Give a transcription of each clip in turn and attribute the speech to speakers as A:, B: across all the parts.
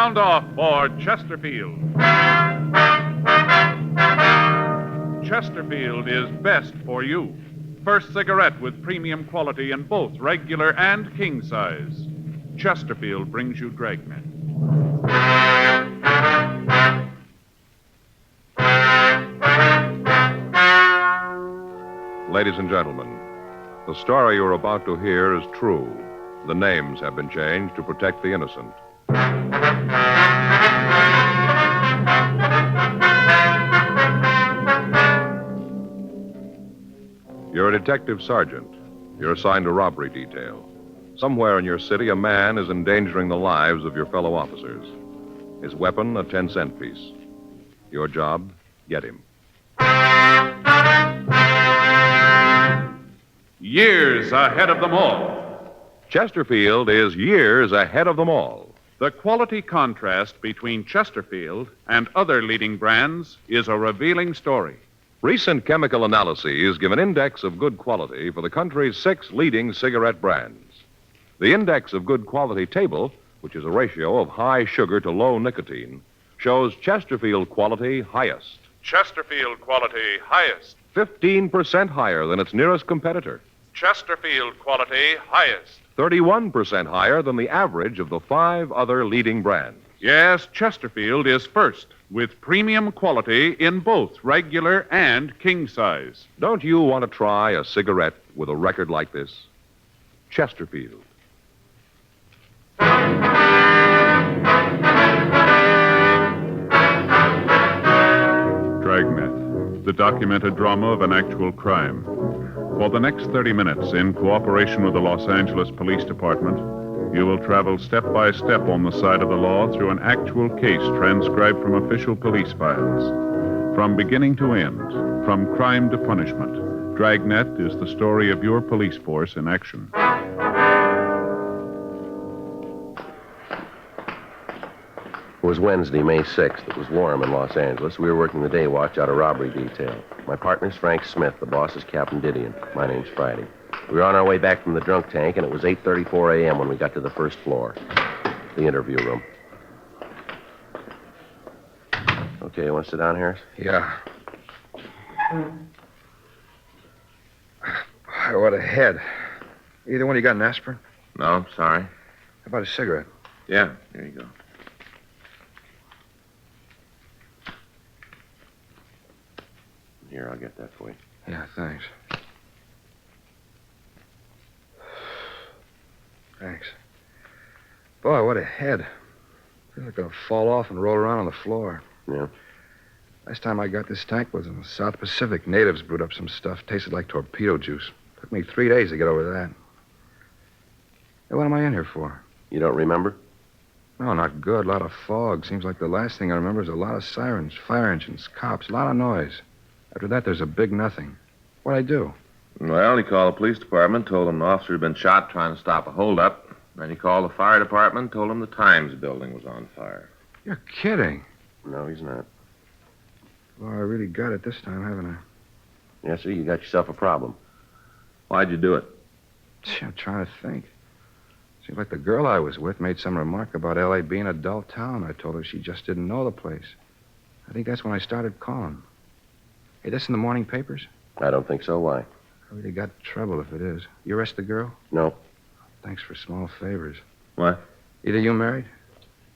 A: sound off for Chesterfield. Chesterfield is best for you. First cigarette with premium quality in both regular and king size. Chesterfield brings you Dragnet.
B: Ladies and gentlemen, the story you're about to hear is true. The names have been changed to protect the innocent. You're a detective sergeant. You're assigned a robbery detail. Somewhere in your city, a man is endangering the lives of your fellow officers. His weapon, a 10-cent piece. Your job, get him.
A: Years ahead of them all.
B: Chesterfield is years ahead of them all.
A: The quality contrast between Chesterfield and other leading brands is a revealing story.
B: Recent chemical analyses give an index of good quality for the country's 6 leading cigarette brands. The index of good quality table, which is a ratio of high sugar to low nicotine, shows Chesterfield quality highest.
A: Chesterfield quality highest.
B: 15% higher than its nearest competitor.
A: Chesterfield quality highest.
B: 31% higher than the average of the 5 other leading brands.
A: Yes, Chesterfield is first, with premium quality in both regular and king size.
B: Don't you want to try a cigarette with a record like this? Chesterfield.
A: Dragnet, the documented drama of an actual crime. For the next 30 minutes, in cooperation with the Los Angeles Police Department, you will travel step by step on the side of the law through an actual case transcribed from official police files. From beginning to end, from crime to punishment, Dragnet is the story of your police force in action.
C: It was Wednesday, May 6th. It was warm in Los Angeles. We were working the day watch out of robbery detail. My partner's Frank Smith. The boss is Captain Didion. My name's Friday. We were on our way back from the drunk tank, and it was 8:34 a.m. when we got to the first floor, the interview room. Okay, you want to sit down, Harris?
D: Yeah. What a head. Either one, you got an aspirin?
E: No, sorry.
D: How about a cigarette?
E: Yeah, here you go.
C: Here, I'll get that for you.
D: Yeah, thanks. Thanks. Boy, what a head. I feel like I'm going to fall off and roll around on the floor.
C: Yeah?
D: Last time I got this tank was in the South Pacific. Natives brewed up some stuff. Tasted like torpedo juice. Took me 3 days to get over that. Hey, what am I in here for?
C: You don't remember?
D: No, not good. A lot of fog. Seems like the last thing I remember is a lot of sirens, fire engines, cops, a lot of noise. After that, there's a big nothing. What'd I do?
E: Well, he called the police department, told them an officer had been shot trying to stop a holdup. Then he called the fire department, told them the Times building was on fire.
D: You're kidding.
C: No, he's not.
D: Well, I really got it this time, haven't I?
C: Yes, sir, you got yourself a problem.
E: Why'd you do it?
D: Gee, I'm trying to think. Seems like the girl I was with made some remark about L.A. being a dull town. I told her she just didn't know the place. I think that's when I started calling. Hey, this in the morning papers?
C: I don't think so. Why?
D: I really got trouble if it is. You arrest the girl?
C: No.
D: Thanks for small favors.
E: What?
D: Either you married?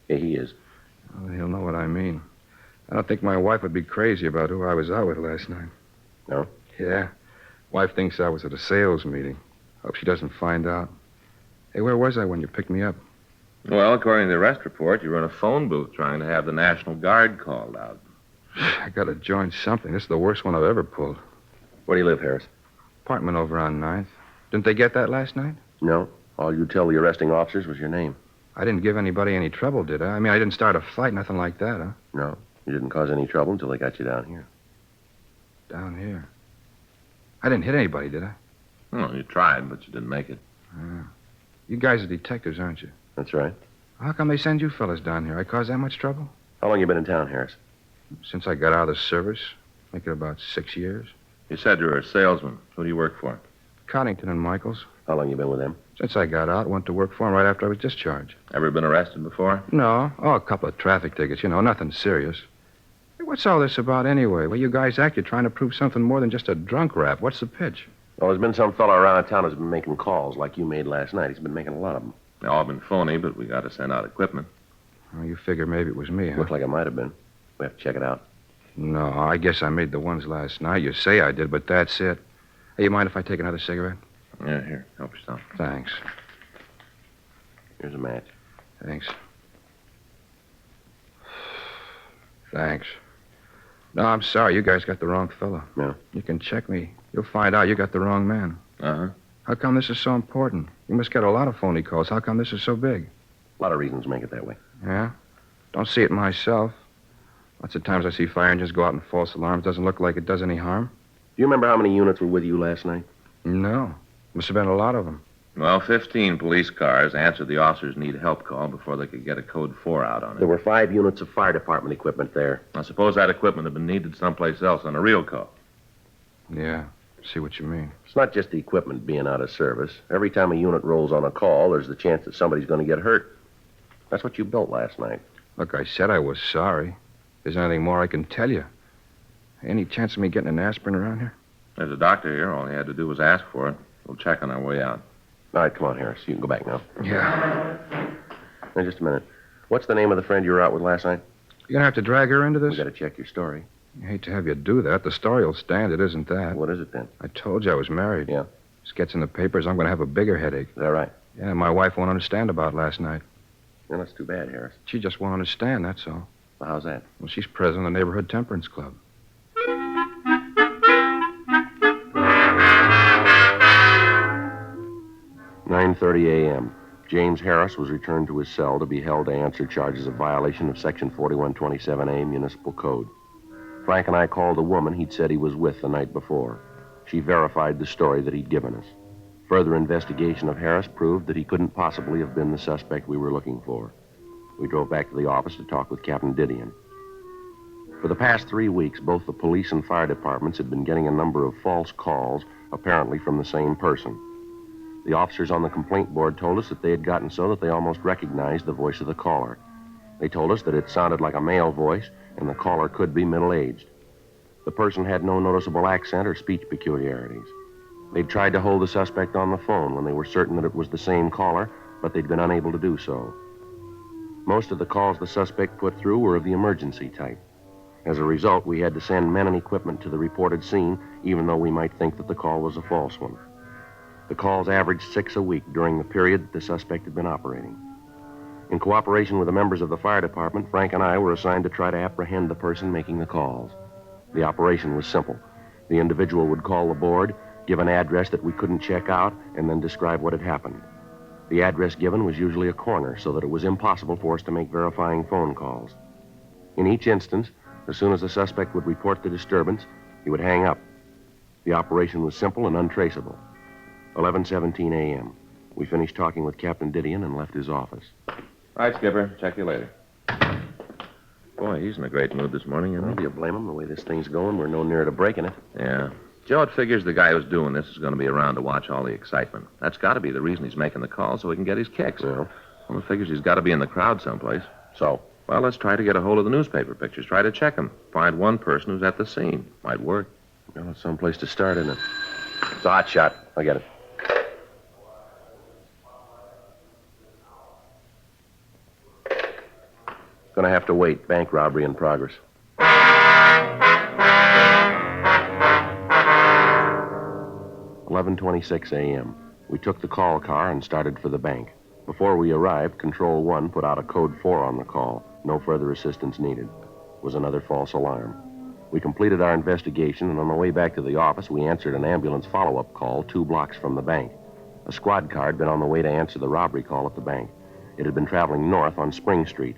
C: Yeah, he is.
D: Oh, he'll know what I mean. I don't think my wife would be crazy about who I was out with last night.
C: No?
D: Yeah. Wife thinks I was at a sales meeting. Hope she doesn't find out. Hey, where was I when you picked me up?
E: Well, according to the arrest report, you were in a phone booth trying to have the National Guard called out.
D: I gotta join something. This is the worst one I've ever pulled.
C: Where do you live, Harris?
D: Apartment over on 9th. Didn't they get that last night?
C: No. All you tell the arresting officers was your name.
D: I didn't give anybody any trouble, did I? I mean, I didn't start a fight, nothing like that, huh?
C: No. You didn't cause any trouble until they got you down here.
D: Down here. I didn't hit anybody, did I?
E: Well, you tried, but you didn't make it.
D: You guys are detectives, aren't you?
C: That's right.
D: How come they send you fellas down here? I caused that much trouble?
C: How long you been in town, Harris?
D: Since I got out of the service. Make it about 6 years.
E: You said you were a salesman. Who do you work for?
D: Coddington and Michaels.
C: How long you been with them?
D: Since I got out, went to work for him right after I was discharged.
E: Ever been arrested before?
D: No. Oh, a couple of traffic tickets, nothing serious. Hey, what's all this about anyway? Well, you guys act you're trying to prove something more than just a drunk rap. What's the pitch?
C: Well, there's been some fellow around town who's been making calls like you made last night. He's been making a lot of them.
E: They all been phony, but we got to send out equipment.
D: Oh, you figure maybe it was me, huh?
C: Looked like it might have been. We have to check it out.
D: No, I guess I made the ones last night. You say I did, but that's it. Hey, you mind if I take another cigarette?
E: Yeah, here. Help yourself.
D: Thanks.
C: Here's a match.
D: Thanks. Thanks. No, I'm sorry. You guys got the wrong fellow.
C: No.
D: You can check me. You'll find out you got the wrong man.
E: Uh-huh.
D: How come this is so important? You must get a lot of phony calls. How come this is so big?
C: A lot of reasons make it that way.
D: Yeah? Don't see it myself. Lots of times I see fire engines go out in false alarms. Doesn't look like it does any harm.
C: Do you remember how many units were with you last night?
D: No. Must have been a lot of them.
E: Well, 15 police cars answered the officer's need help call before they could get a code 4 out on it.
C: There were 5 units of fire department equipment there.
E: I suppose that equipment had been needed someplace else on a real call.
D: Yeah. See what you mean.
C: It's not just the equipment being out of service. Every time a unit rolls on a call, there's the chance that somebody's going to get hurt. That's what you built last night.
D: Look, I said I was sorry. If there's anything more I can tell you. Any chance of me getting an aspirin around here?
E: There's a doctor here. All he had to do was ask for it. We'll check on our way out.
C: All right, come on, Harris. You can go back now.
D: Yeah.
C: Now, just a minute. What's the name of the friend you were out with last night?
D: You gonna have to drag her into this?
C: We got to check your story.
D: I hate to have you do that. The story will stand. It isn't that.
C: What is it, then?
D: I told you I was married.
C: Yeah.
D: This gets in the papers. I'm gonna have a bigger headache.
C: Is that right?
D: Yeah, my wife won't understand about last night.
C: Yeah, that's too bad, Harris.
D: She just won't understand, that's all.
C: Well, how's that?
D: Well, she's president of the neighborhood temperance club.
C: "9:30 a.m. James Harris was returned to his cell to be held to answer charges of violation of Section 4127A Municipal Code. Frank and I called a woman he'd said he was with the night before. She verified the story that he'd given us. Further investigation of Harris proved that he couldn't possibly have been the suspect we were looking for. We drove back to the office to talk with Captain Didion. For the past 3 weeks, both the police and fire departments had been getting a number of false calls, apparently from the same person. The officers on the complaint board told us that they had gotten so that they almost recognized the voice of the caller. They told us that it sounded like a male voice, and the caller could be middle-aged. The person had no noticeable accent or speech peculiarities. They'd tried to hold the suspect on the phone when they were certain that it was the same caller, but they'd been unable to do so. Most of the calls the suspect put through were of the emergency type. As a result, we had to send men and equipment to the reported scene, even though we might think that the call was a false one. The calls averaged 6 a week during the period that the suspect had been operating. In cooperation with the members of the fire department, Frank and I were assigned to try to apprehend the person making the calls. The operation was simple. The individual would call the board, give an address that we couldn't check out, and then describe what had happened. The address given was usually a corner, so that it was impossible for us to make verifying phone calls. In each instance, as soon as the suspect would report the disturbance, he would hang up. The operation was simple and untraceable. 11:17 a.m. We finished talking with Captain Didion and left his office.
E: All right, Skipper. Check you later. Boy, he's in a great mood this morning, isn't
C: Well,
E: he?
C: do you blame him? The way this thing's going, we're no nearer to breaking it.
E: Yeah. Joe, it figures the guy who's doing this is going to be around to watch all the excitement. That's got to be the reason he's making the call, so he can get his kicks.
C: Well,
E: Well, it figures he's got to be in the crowd someplace.
C: so,
E: Well, let's try to get a hold of the newspaper pictures. Try to check them. Find one person who's at the scene. Might work.
C: well, it's someplace to start, isn't it? It's a hot shot. I get it. Gonna have to wait. Bank robbery in progress. 11:26 a.m. We took the call car and started for the bank. Before we arrived, Control 1 put out a code 4 on the call. No further assistance needed. It was another false alarm. We completed our investigation, and on the way back to the office, we answered an ambulance follow-up call 2 blocks from the bank. A squad car had been on the way to answer the robbery call at the bank. It had been traveling north on Spring Street.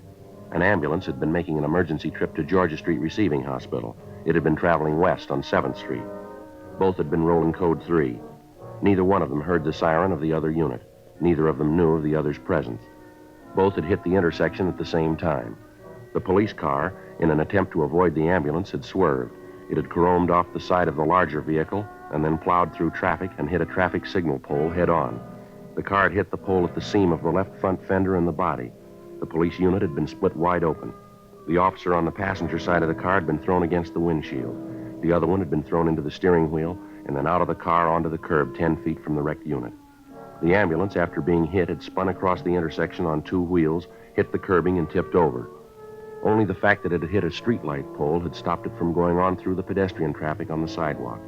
C: An ambulance had been making an emergency trip to Georgia Street Receiving Hospital. It had been traveling west on 7th Street. Both had been rolling code 3. Neither one of them heard the siren of the other unit. Neither of them knew of the other's presence. Both had hit the intersection at the same time. The police car, in an attempt to avoid the ambulance, had swerved. It had caromed off the side of the larger vehicle and then plowed through traffic and hit a traffic signal pole head-on. The car had hit the pole at the seam of the left front fender and the body. The police unit had been split wide open. The officer on the passenger side of the car had been thrown against the windshield. The other one had been thrown into the steering wheel and then out of the car onto the curb 10 feet from the wrecked unit. The ambulance, after being hit, had spun across the intersection on 2 wheels, hit the curbing, and tipped over. Only the fact that it had hit a streetlight pole had stopped it from going on through the pedestrian traffic on the sidewalk.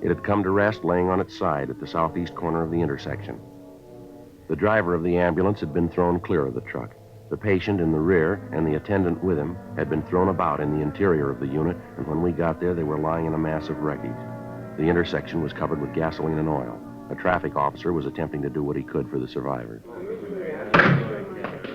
C: It had come to rest laying on its side at the southeast corner of the intersection. The driver of the ambulance had been thrown clear of the truck. The patient in the rear and the attendant with him had been thrown about in the interior of the unit, and when we got there, they were lying in a mass of wreckage. The intersection was covered with gasoline and oil. A traffic officer was attempting to do what he could for the survivors.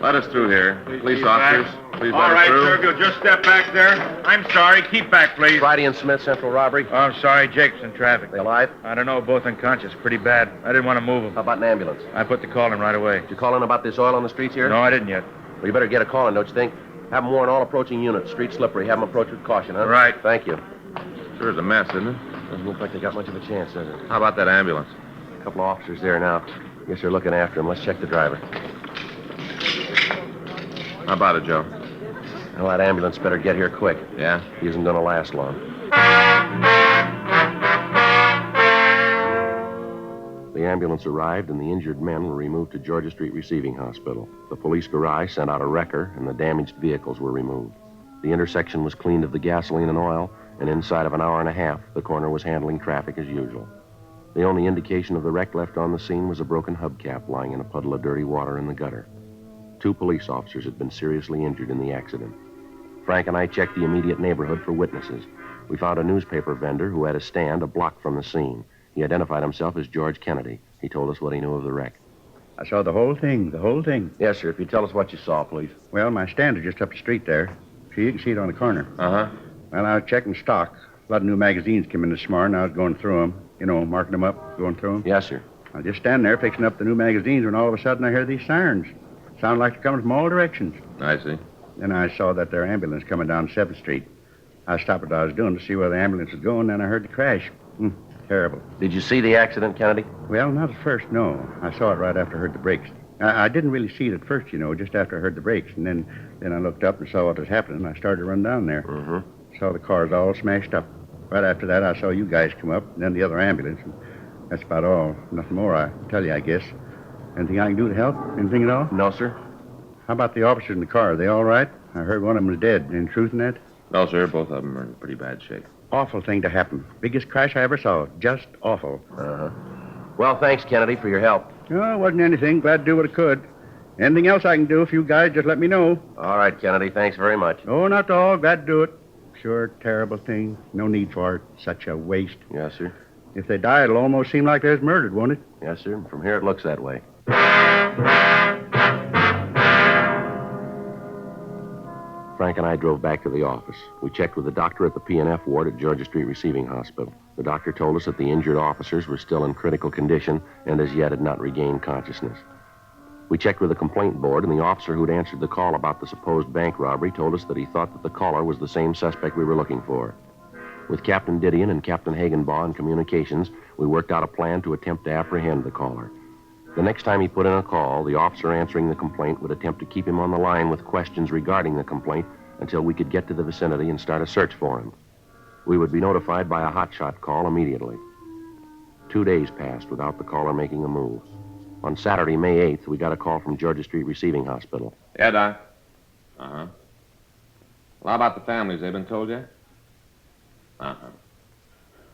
E: Let us through here. Police officers, please
F: All
E: let us
F: right,
E: through.
F: sir, if you'll just step back there. I'm sorry. Keep back, please.
C: Friday and Smith, central robbery.
F: Oh, I'm sorry. Jake's in traffic.
C: They alive?
F: I don't know. Both unconscious. Pretty bad. I didn't want to move
C: How
F: them.
C: about an ambulance?
F: I put the call in right away.
C: Did you call in about this oil on the streets here?
F: No, I didn't yet.
C: Well, you better get a call in, don't you think? Have them warn all approaching units. Street slippery. Have them approach with caution, huh?
F: Right.
C: Thank you.
E: Sure is a mess, isn't it?
C: Doesn't look like they got much of a chance, does it?
E: How about that ambulance?
C: A couple of officers there now. Guess they're looking after him. Let's check the driver.
E: How about it, Joe?
C: Well, that ambulance better get here quick.
E: Yeah?
C: He isn't going to last long. The ambulance arrived, and the injured men were removed to Georgia Street Receiving Hospital. The police garage sent out a wrecker, and the damaged vehicles were removed. The intersection was cleaned of the gasoline and oil, and inside of an hour and a half, the coroner was handling traffic as usual. The only indication of the wreck left on the scene was a broken hubcap lying in a puddle of dirty water in the gutter. 2 police officers had been seriously injured in the accident. Frank and I checked the immediate neighborhood for witnesses. We found a newspaper vendor who had a stand a block from the scene. He identified himself as George Kennedy. He told us what he knew of the wreck.
G: I saw the whole thing.
C: Yes, sir. If you tell us what you saw, please.
G: Well, my stand is just up the street there. So you can see it on the corner.
E: Uh-huh.
G: Well, I was checking stock. A lot of new magazines came in this morning. I was going through them. You know, marking them up, going through them.
C: Yes, sir.
G: I was just standing there fixing up the new magazines when all of a sudden I heard these sirens. Sound like they're coming from all directions.
E: I see.
G: Then I saw that there ambulance coming down 7th Street. I stopped what I was doing to see where the ambulance was going, then I heard the crash. Terrible.
C: Did you see the accident, Kennedy?
G: Well, not at first, no. I saw it right after I heard the brakes. I didn't really see it at first, you know, just after I heard the brakes. And then I looked up and saw what was happening. I started to run down there.
C: Mm-hmm.
G: Saw the cars all smashed up. Right after that, I saw you guys come up, and then the other ambulance. And that's about all. Nothing more I can tell you, I guess. Anything I can do to help? Anything at all?
C: No, sir.
G: How about the officers in the car? Are they all right? I heard one of them was dead. Any truth in that?
E: No, sir. Both of them are in pretty bad shape.
G: Awful thing to happen. Biggest crash I ever saw. Just awful.
C: Uh-huh. Well, thanks, Kennedy, for your help.
G: No, it wasn't anything. Glad to do what I could. Anything else I can do, if you guys just let me know.
C: All right, Kennedy. Thanks very much.
G: Oh, not at all. Glad to do it. Sure, terrible thing. No need for it. Such a waste.
C: Yes, sir.
G: If they die, it'll almost seem like they was murdered, won't it?
C: Yes, sir. From here, it looks that way. Frank and I drove back to the office. We checked with the doctor at the P&F ward at Georgia Street Receiving Hospital. The doctor told us that the injured officers were still in critical condition and as yet had not regained consciousness. We checked with the complaint board, and the officer who'd answered the call about the supposed bank robbery told us that he thought that the caller was the same suspect we were looking for. With Captain Didion and Captain Hagenbaugh in communications, we worked out a plan to attempt to apprehend the caller. The next time he put in a call, the officer answering the complaint would attempt to keep him on the line with questions regarding the complaint until we could get to the vicinity and start a search for him. We would be notified by a hotshot call immediately. 2 days passed without the caller making a move. On Saturday, May 8th, we got a call from Georgia Street Receiving Hospital.
E: Yeah, Doc. Uh-huh. Well, how about the families? They been told yet? Uh-huh.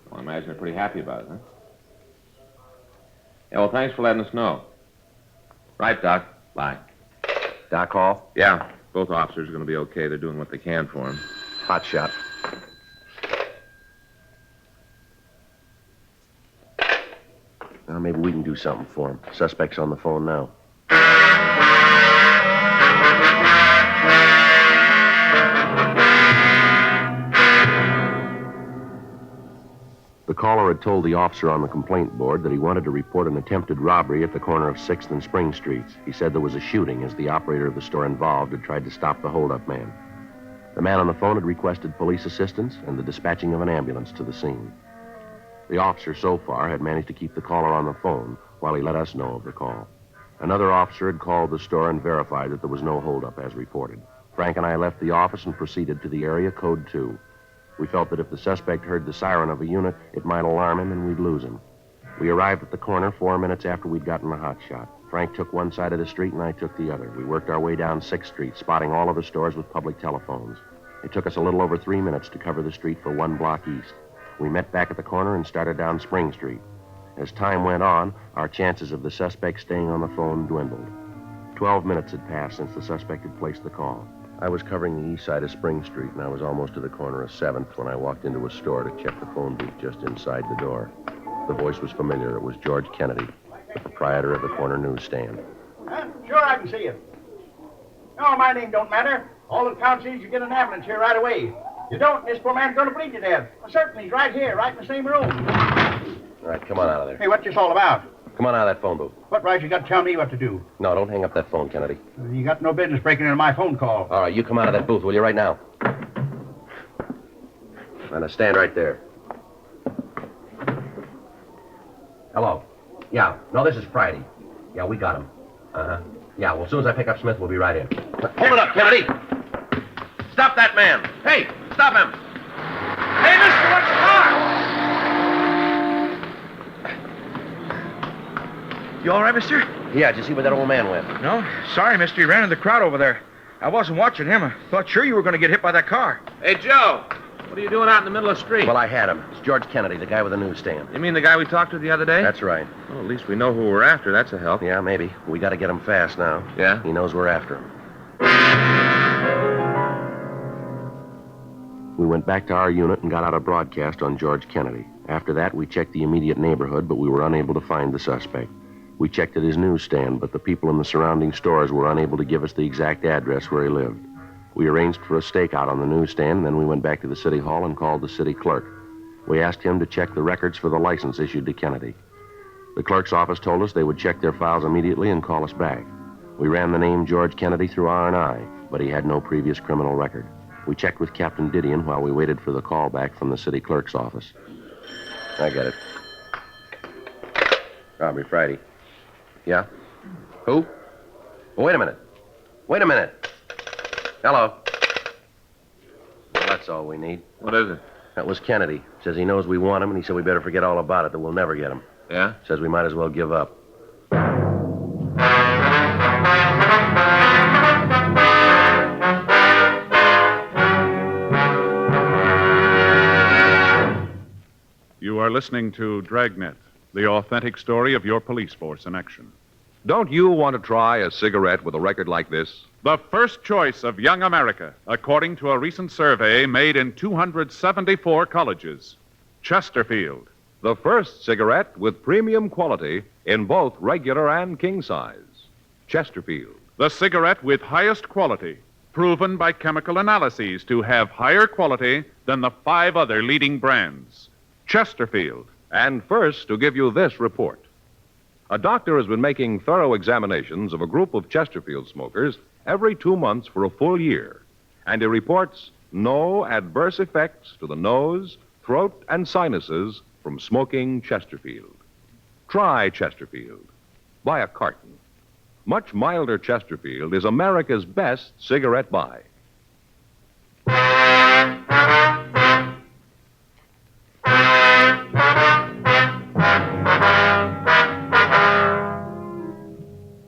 E: Well, I imagine they're pretty happy about it, huh? Yeah, well, thanks for letting us know. Right, Doc. Bye.
C: Doc Hall?
E: Yeah, both officers are going to be okay. They're doing what they can for him.
C: Hotshot. Now, maybe we can do something for him. Suspect's on the phone now. The caller had told the officer on the complaint board that he wanted to report an attempted robbery at the corner of 6th and Spring Streets. He said there was a shooting as the operator of the store involved had tried to stop the holdup man. The man on the phone had requested police assistance and the dispatching of an ambulance to the scene. The officer, so far, had managed to keep the caller on the phone while he let us know of the call. Another officer had called the store and verified that there was no holdup as reported. Frank and I left the office and proceeded to the area code 2. We felt that if the suspect heard the siren of a unit, it might alarm him and we'd lose him. We arrived at the corner 4 minutes after we'd gotten the hot shot. Frank took one side of the street and I took the other. We worked our way down 6th Street, spotting all of the stores with public telephones. It took us a little over 3 minutes to cover the street for 1 block east. We met back at the corner and started down Spring Street. As time went on, our chances of the suspect staying on the phone dwindled. 12 minutes had passed since the suspect had placed the call. I was covering the east side of Spring Street, and I was almost to the corner of 7th when I walked into a store to check the phone booth just inside the door. The voice was familiar. It was George Kennedy, the proprietor of the corner newsstand.
H: Sure, I can see you. No, my name don't matter. All that counts is you get an ambulance here right away. You don't, this poor man's going to bleed to death. Well, certainly, he's right here, right in the same room.
C: All right, come on out of there.
H: Hey, what's this all about?
C: Come on out of that phone booth.
H: What right you got to tell me what to do?
C: No, don't hang up that phone, Kennedy.
H: You got no business breaking into my phone call.
C: All right, you come out of that booth, will you, right now? Now, stand right there. Hello. Yeah, no, this is Friday. Yeah, we got him. Uh-huh. Yeah, well, as soon as I pick up Smith, we'll be right in. Hold it up, Kennedy! Stop that man! Hey, stop him!
F: Hey, mister, what's the car? You all right, mister?
C: Yeah, did you see where that old man went?
F: No. Sorry, mister. He ran in the crowd over there. I wasn't watching him. I thought sure you were going to get hit by that car.
E: Hey, Joe. What are you doing out in the middle of the street?
C: Well, I had him. It's George Kennedy, the guy with the newsstand.
E: You mean the guy we talked to the other day?
C: That's right.
E: Well, at least we know who we're after. That's a help.
C: Yeah, maybe. We got to get him fast now.
E: Yeah?
C: He knows we're after him. We went back to our unit and got out a broadcast on George Kennedy. After that, we checked the immediate neighborhood, but we were unable to find the suspect. We checked at his newsstand, but the people in the surrounding stores were unable to give us the exact address where he lived. We arranged for a stakeout on the newsstand, and then we went back to the city hall and called the city clerk. We asked him to check the records for the license issued to Kennedy. The clerk's office told us they would check their files immediately and call us back. We ran the name George Kennedy through R&I, but he had no previous criminal record. We checked with Captain Didion while we waited for the call back from the city clerk's office. I get it. Robbery Friday. Yeah? Who? Oh, wait a minute. Wait a minute. Hello. Well, that's all we need.
E: What is it?
C: That was Kennedy. Says he knows we want him, and he said we better forget all about it, that we'll never get him.
E: Yeah?
C: Says we might as well give up.
A: You are listening to Dragnet, the authentic story of your police force in action.
B: Don't you want to try a cigarette with a record like this?
A: The first choice of young America, according to a recent survey made in 274 colleges. Chesterfield.
B: The first cigarette with premium quality in both regular and king size. Chesterfield.
A: The cigarette with highest quality, proven by chemical analyses to have higher quality than the 5 other leading brands. Chesterfield.
B: And first, to give you this report. A doctor has been making thorough examinations of a group of Chesterfield smokers every 2 months for a full year, and he reports no adverse effects to the nose, throat, and sinuses from smoking Chesterfield. Try Chesterfield. Buy a carton. Much milder Chesterfield is America's best cigarette buy.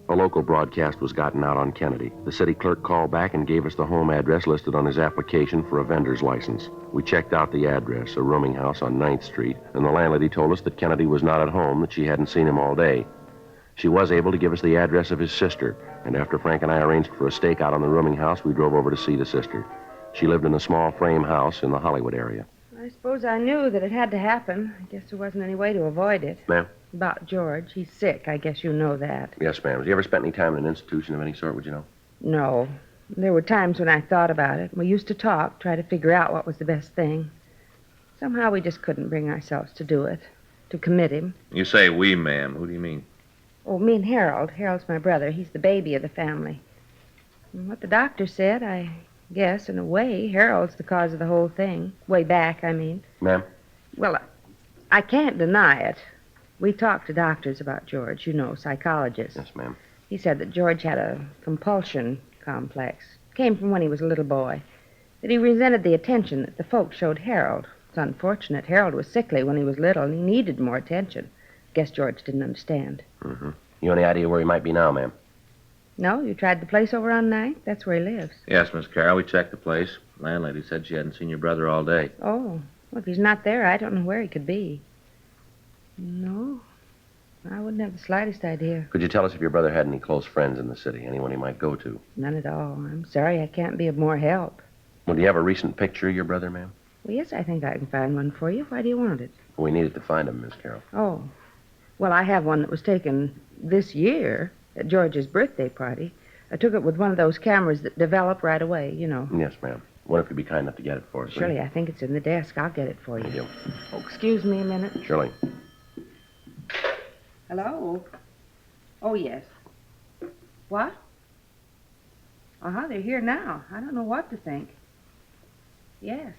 C: A local broadcast was gotten out on Kennedy. The city clerk called back and gave us the home address listed on his application for a vendor's license. We checked out the address, a rooming house on 9th Street, and the landlady told us that Kennedy was not at home, that she hadn't seen him all day. She was able to give us the address of his sister, and after Frank and I arranged for a stakeout on the rooming house, we drove over to see the sister. She lived in a small frame house in the Hollywood area.
I: I suppose I knew that it had to happen. I guess there wasn't any way to avoid it.
C: Ma'am?
I: About George. He's sick. I guess you know that.
C: Yes, ma'am. Have you ever spent any time in an institution of any sort, would you know?
I: No. There were times when I thought about it. We used to talk, try to figure out what was the best thing. Somehow we just couldn't bring ourselves to do it, to commit him.
E: You say we, ma'am. Who do you mean?
I: Oh, me and Harold. Harold's my brother. He's the baby of the family. And what the doctor said, I guess, in a way, Harold's the cause of the whole thing. Way back, I mean.
C: Ma'am?
I: Well, I can't deny it. We talked to doctors about George, psychologists.
C: Yes, ma'am.
I: He said that George had a compulsion complex. Came from when he was a little boy. That he resented the attention that the folks showed Harold. It's unfortunate. Harold was sickly when he was little, and he needed more attention. Guess George didn't understand.
C: Mm-hmm. You any idea where he might be now, ma'am?
I: No? You tried the place over on 9th? That's where he lives.
J: Yes, Miss Carroll, we checked the place. Landlady said she hadn't seen your brother all day.
I: Oh. Well, if he's not there, I don't know where he could be. No. I wouldn't have the slightest idea.
C: Could you tell us if your brother had any close friends in the city? Anyone he might go to?
I: None at all. I'm sorry I can't be of more help.
C: Well, do you have a recent picture of your brother, ma'am?
I: Well, yes, I think I can find one for you. Why do you want it?
C: We needed to find him, Miss Carroll.
I: Oh. Well, I have one that was taken this year at George's birthday party. I took it with one of those cameras that develop right away,
C: Yes, ma'am. Wonder if you'd be kind enough to get it for us.
I: Surely, I think it's in the desk. I'll get it for you.
C: Thank you.
I: Oh, excuse me a minute.
C: Shirley.
I: Hello? Oh, yes. What? They're here now. I don't know what to think. Yes.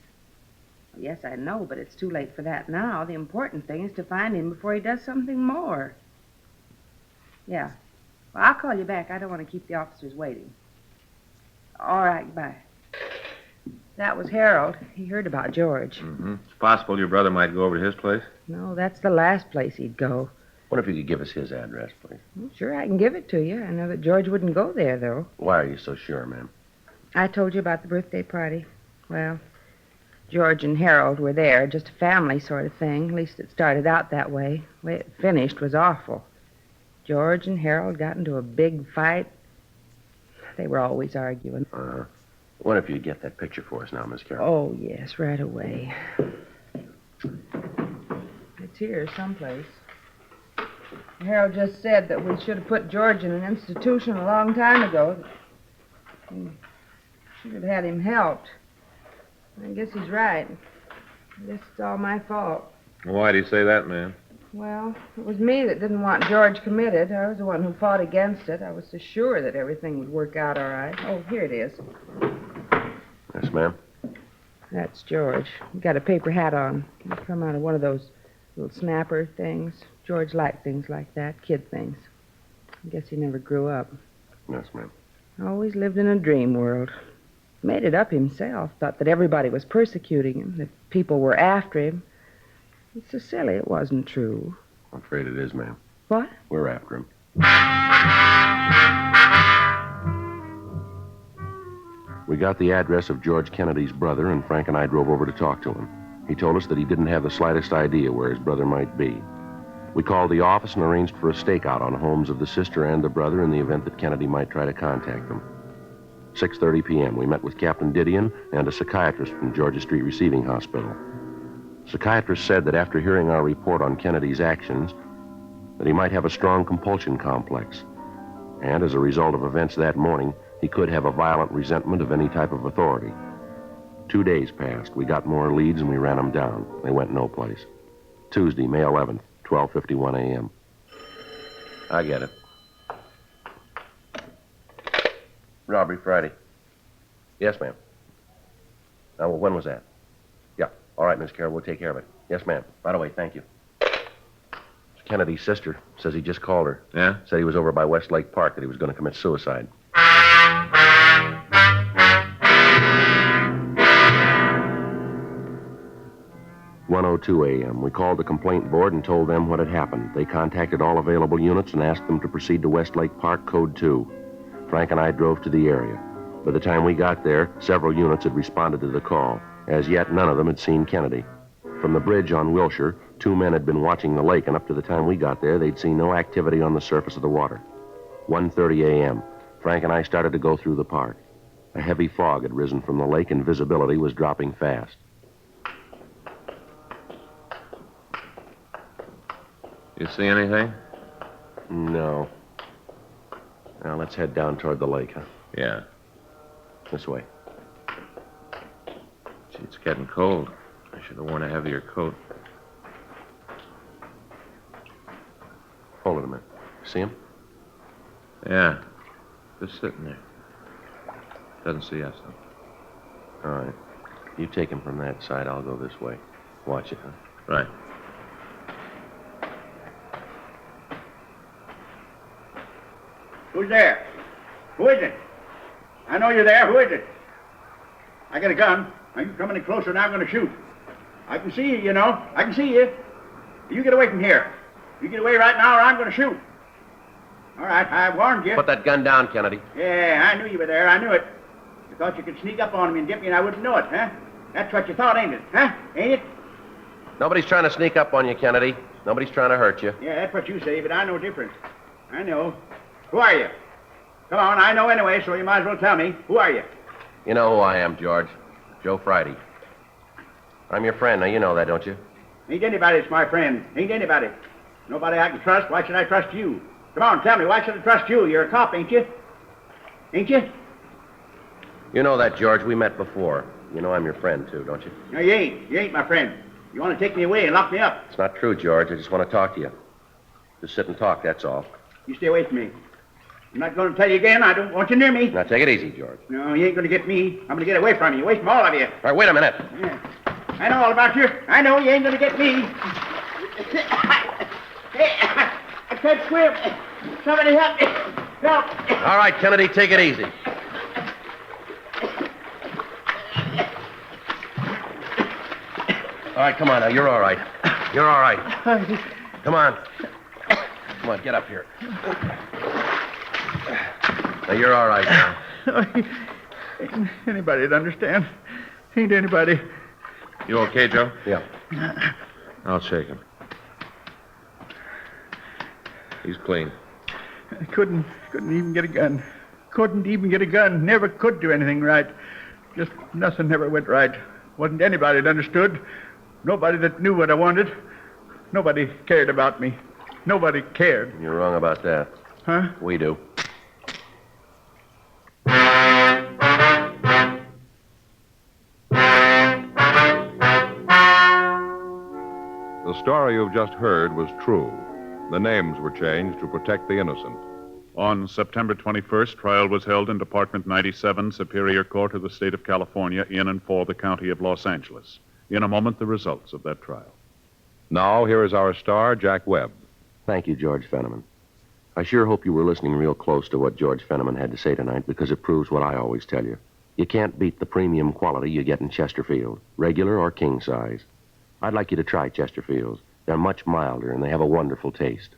I: Yes, I know, but it's too late for that now. The important thing is to find him before he does something more. Yeah. Well, I'll call you back. I don't want to keep the officers waiting. All right, bye. That was Harold. He heard about George.
J: Mm-hmm. It's possible your brother might go over to his place.
I: No, that's the last place he'd go.
C: Wonder if you could give us his address, please.
I: Well, sure, I can give it to you. I know that George wouldn't go there, though.
C: Why are you so sure, ma'am?
I: I told you about the birthday party. Well, George and Harold were there, just a family sort of thing. At least it started out that way. The way it finished was awful. George and Harold got into a big fight. They were always arguing.
C: Wonder if you'd get that picture for us now, Miss Carroll.
I: Oh, yes, right away. It's here someplace. Harold just said that we should have put George in an institution a long time ago. We should have had him helped. I guess he's right. I guess it's all my fault.
J: Why do you say that, ma'am?
I: Well, it was me that didn't want George committed. I was the one who fought against it. I was so sure that everything would work out all right. Oh, here it is.
C: Yes, ma'am.
I: That's George. He got a paper hat on. He come out of one of those little snapper things. George liked things like that, kid things. I guess he never grew up.
C: Yes, ma'am.
I: Always lived in a dream world. Made it up himself. Thought that everybody was persecuting him, that people were after him. It's so silly it wasn't true.
C: I'm afraid it is, ma'am.
I: What?
C: We're after him. We got the address of George Kennedy's brother, and Frank and I drove over to talk to him. He told us that he didn't have the slightest idea where his brother might be. We called the office and arranged for a stakeout on homes of the sister and the brother in the event that Kennedy might try to contact them. 6:30 p.m., we met with Captain Didion and a psychiatrist from Georgia Street Receiving Hospital. Psychiatrist said that after hearing our report on Kennedy's actions, that he might have a strong compulsion complex. And as a result of events that morning, he could have a violent resentment of any type of authority. 2 days passed. We got more leads and we ran them down. They went no place. Tuesday, May 11th, 12:51 a.m. I get it. Robbery Friday. Yes, ma'am. Now, when was that? Yeah. All right, Miss Carroll, we'll take care of it. Yes, ma'am. By the way, thank you. It's Kennedy's sister says he just called her.
J: Yeah?
C: Said he was over by Westlake Park, that he was going to commit suicide. (1:02 a.m.) We called the complaint board and told them what had happened. They contacted all available units and asked them to proceed to Westlake Park, Code 2. Frank and I drove to the area. By the time we got there, several units had responded to the call. As yet, none of them had seen Kennedy. From the bridge on Wilshire, 2 men had been watching the lake, and up to the time we got there, they'd seen no activity on the surface of the water. 1:30 a.m., Frank and I started to go through the park. A heavy fog had risen from the lake, and visibility was dropping fast.
J: You see anything?
C: No. Now, let's head down toward the lake, huh?
J: Yeah.
C: This way.
J: Gee, it's getting cold. I should have worn a heavier coat.
C: Hold it a minute. See him?
J: Yeah. Just sitting there. Doesn't see us, though.
C: All right. You take him from that side. I'll go this way. Watch it, huh?
J: Right.
H: Who's there? Who is it? I know you're there. Who is it? I got a gun. Now you come any closer now, I'm going to shoot. I can see you, you know. I can see you. You get away from here. You get away right now or I'm going to shoot. All right, I warned you.
C: Put that gun down, Kennedy.
H: Yeah, I knew you were there. I knew it. You thought you could sneak up on me and get me and I wouldn't know it, huh? That's what you thought, ain't it? Huh? Ain't it?
C: Nobody's trying to sneak up on you, Kennedy. Nobody's trying to hurt you.
H: Yeah, that's what you say, but I know different. I know. Who are you? Come on, I know anyway, so you might as well tell me. Who are you?
C: You know who I am, George. Joe Friday. I'm your friend. Now, you know that, don't you?
H: Ain't anybody that's my friend. Ain't anybody. Nobody I can trust. Why should I trust you? Come on, tell me, why should I trust you? You're a cop, ain't you? Ain't you?
C: You know that, George. We met before. You know I'm your friend, too, don't you?
H: No, you ain't. You ain't my friend. You want to take me away and lock me up.
C: It's not true, George. I just want to talk to you. Just sit and talk, that's all.
H: You stay away from me. I'm not going to tell you again. I don't want you near me.
C: Now, take it easy, George.
H: No, you ain't going to get me. I'm going to get away from you. Away from all of you.
C: All right, wait a minute.
H: Yeah. I know all about you. I know you ain't going to get me. Hey, I can't swim. Somebody help me. Help.
C: All right, Kennedy, take it easy. All right, come on now. You're all right. You're all right. Come on. Come on, get up here. Now, you're all right now.
H: Ain't anybody that understand. Ain't anybody.
B: You okay, Joe?
C: Yeah.
B: I'll shake him. He's clean.
H: I couldn't even get a gun. Couldn't even get a gun. Never could do anything right. Just nothing never went right. Wasn't anybody that understood. Nobody that knew what I wanted. Nobody cared about me. Nobody cared.
C: You're wrong about that.
H: Huh?
C: We do.
B: The story you've just heard was true. The names were changed to protect the innocent.
A: On September 21st, trial was held in Department 97, Superior Court of the State of California, in and for the County of Los Angeles. In a moment, the results of that trial.
B: Now, here is our star, Jack Webb.
C: Thank you, George Fenneman. I sure hope you were listening real close to what George Fenneman had to say tonight, because it proves what I always tell you. You can't beat the premium quality you get in Chesterfield, regular or king size. I'd like you to try Chesterfields. They're much milder, and they have a wonderful taste.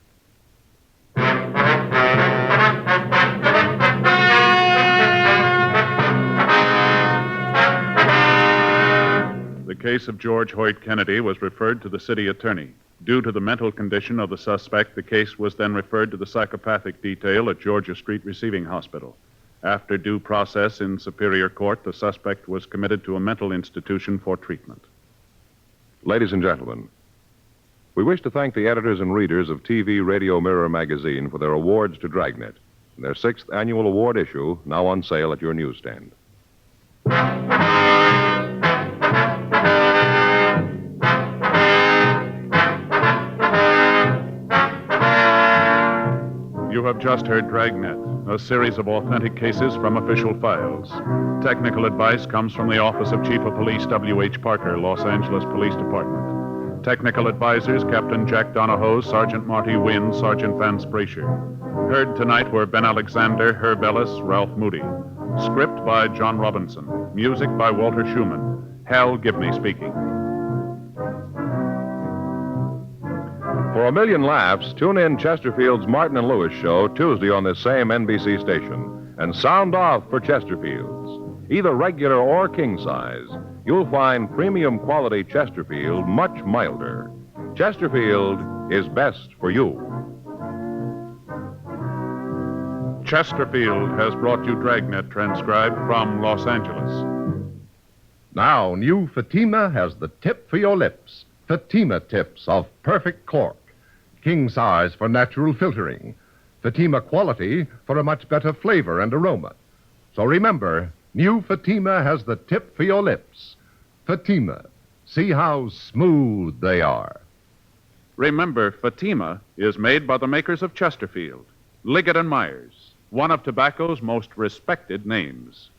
A: The case of George Hoyt Kennedy was referred to the city attorney. Due to the mental condition of the suspect, the case was then referred to the psychopathic detail at Georgia Street Receiving Hospital. After due process in Superior Court, the suspect was committed to a mental institution for treatment.
B: Ladies and gentlemen, we wish to thank the editors and readers of TV Radio Mirror magazine for their awards to Dragnet, their 6th annual award issue, now on sale at your newsstand.
A: You have just heard Dragnet, a series of authentic cases from official files. Technical advice comes from the Office of Chief of Police W.H. Parker, Los Angeles Police Department. Technical advisors, Captain Jack Donahoe, Sergeant Marty Wynn, Sergeant Vance Brasher. Heard tonight were Ben Alexander, Herb Ellis, Ralph Moody. Script by John Robinson. Music by Walter Schumann. Hal Gibney speaking.
B: For a million laughs, tune in Chesterfield's Martin and Lewis show Tuesday on this same NBC station and sound off for Chesterfield's. Either regular or king size, you'll find premium quality Chesterfield much milder. Chesterfield is best for you.
A: Chesterfield has brought you Dragnet, transcribed from Los Angeles.
K: Now, new Fatima has the tip for your lips. Fatima tips of perfect cork. King size for natural filtering. Fatima quality for a much better flavor and aroma. So remember, new Fatima has the tip for your lips. Fatima. See how smooth they are.
A: Remember, Fatima is made by the makers of Chesterfield, Liggett and Myers, one of tobacco's most respected names.